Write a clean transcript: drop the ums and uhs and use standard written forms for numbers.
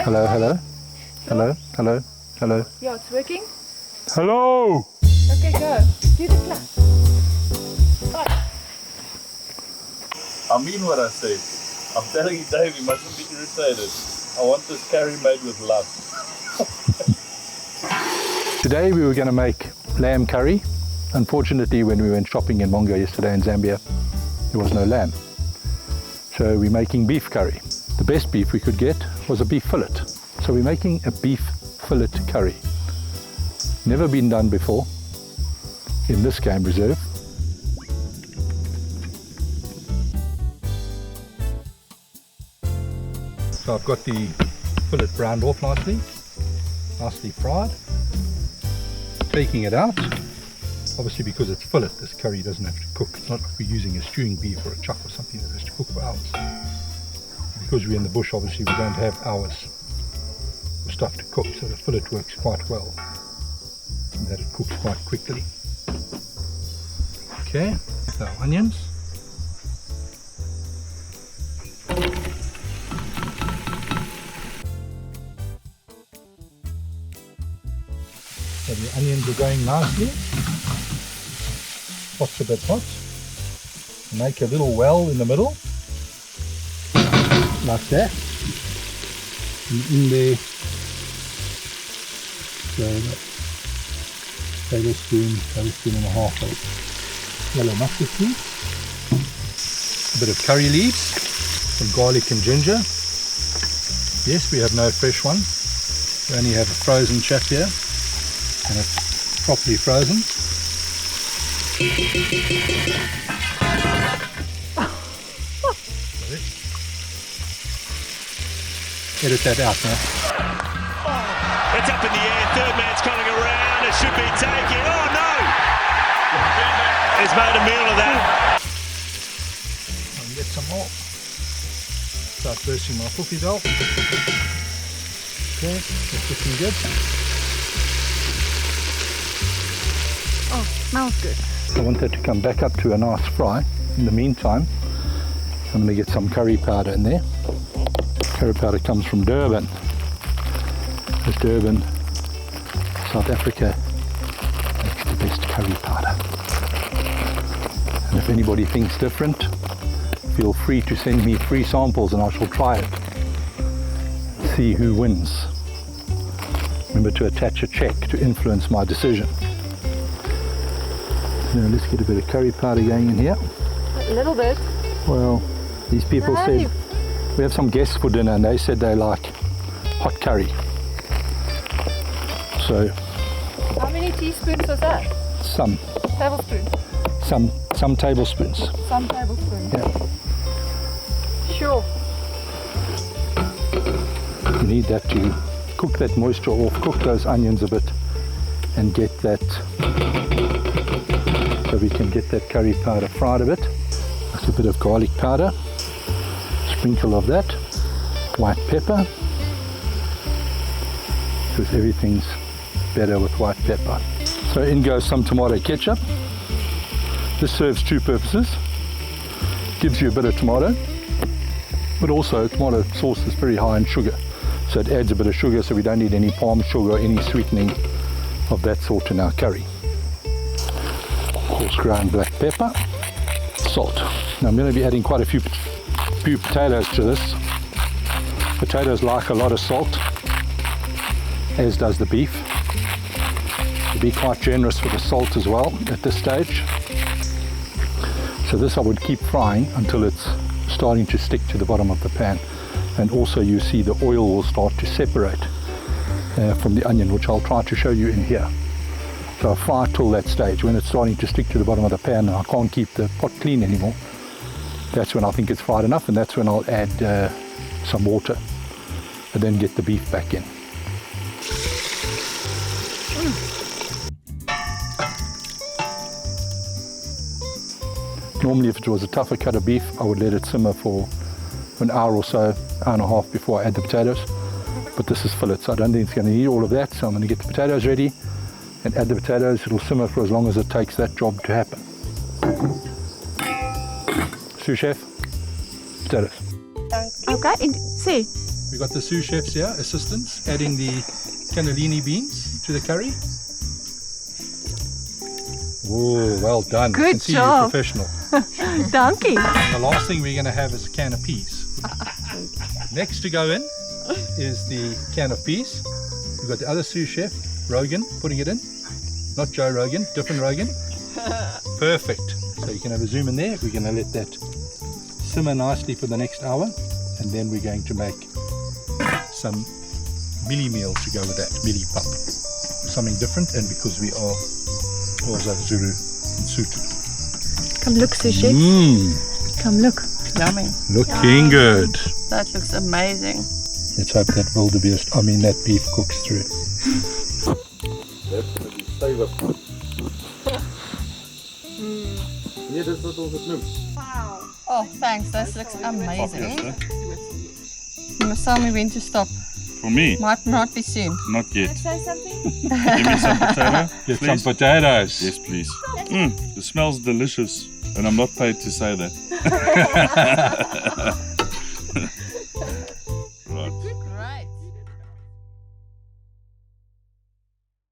Hello, hello. Hello, hello, hello. Yeah, it's working. Hello! Okay, go. Do the clap. I mean what I say. I'm telling you, Dave, you mustn't be irritated. I want this curry made with love. Today we were going to make lamb curry. Unfortunately, when we went shopping in Mongo yesterday in Zambia, there was no lamb. So we're making beef curry. The best beef we could get was a beef fillet. So we're making a beef fillet curry. Never been done before in this game reserve. So I've got the fillet browned off nicely fried. Taking it out. Obviously, because it's fillet, this curry doesn't have to cook. It's not like we're using a stewing beef or a chuck or something that has to cook for hours. Because we're in the bush, obviously, we don't have hours for stuff to cook, so the fillet works quite well, and that it cooks quite quickly. Okay, with our onions. So the onions are going nicely. Hot's a bit hot. Make a little well in the middle, like that. And in there, so tablespoon and a half of yellow mustard seed, a bit of curry leaves, some garlic and ginger. Yes, we have no fresh one. We only have a frozen chap here, and it's properly frozen. Edit that out now. It's up in the air, third man's coming around, it should be taken. Oh no! He's made a meal of that. I'll get some more. Start bursting my cookies off. Okay, that's looking good. Oh, smells good. I want that to come back up to a nice fry. In the meantime, I'm going to get some curry powder in there. Curry powder comes from Durban. Because Durban, South Africa, makes the best curry powder. And if anybody thinks different, feel free to send me 3 samples and I shall try it. See who wins. Remember to attach a check to influence my decision. Now let's get a bit of curry powder going in here. A little bit. Well, these people said, we have some guests for dinner and they said they like hot curry. So, How many teaspoons was that? some Tablespoon. tablespoons. Some tablespoon. Yeah. Sure. You need that to cook that moisture off, cook those onions a bit and get that, so we can get that curry powder fried a bit. Like a bit of garlic powder, sprinkle of that, white pepper, because everything's better with white pepper. So in goes some tomato ketchup. This serves 2 purposes. Gives you a bit of tomato, but also tomato sauce is very high in sugar. So it adds a bit of sugar, so we don't need any palm sugar or any sweetening of that sort in our curry. Of course, ground black pepper, salt. Now I'm going to be adding quite a few potatoes to this. Potatoes like a lot of salt, as does the beef. So be quite generous with the salt as well at this stage. So this I would keep frying until it's starting to stick to the bottom of the pan. And also you see the oil will start to separate from the onion, which I'll try to show you in here. So I fry till that stage. When it's starting to stick to the bottom of the pan and I can't keep the pot clean anymore, that's when I think it's fried enough, and that's when I'll add some water and then get the beef back in. Normally if it was a tougher cut of beef, I would let it simmer for an hour or so, hour and a half before I add the potatoes. But this is fillet, so I don't think it's going to need all of that. So I'm going to get the potatoes ready and add the potatoes. It'll simmer for as long as it takes that job to happen. Sous chef, potatoes. Okay, and sê, We've got the sous chefs here, assistants, adding the cannellini beans to the curry. Oh, well done. Good I can see job. you're professional. Dankie. The last thing we're going to have is a can of peas. Next to go in is the can of peas. We've got the other sous chef, Rogan, putting it in. Not Joe Rogan, different Rogan. Perfect. So you can have a zoom in there. We're going to let that simmer nicely for the next hour. And then we're going to make some mealie meal to go with that, mealie pap. Something different, and because we are also Zulu and Sotho. Come look, sous chef. Come look. Yummy. Looking good. That looks amazing. Let's hope that wildebeest, that beef cooks through. Definitely flavour. Nee, dis wat ons het noem. Oh, thanks. This looks amazing. You must tell me when to stop. For me, Might not be soon. not yet. Say something? Give me some potato, Get please. some potatoes. Yes, please. It smells delicious, and I'm not paid to say that.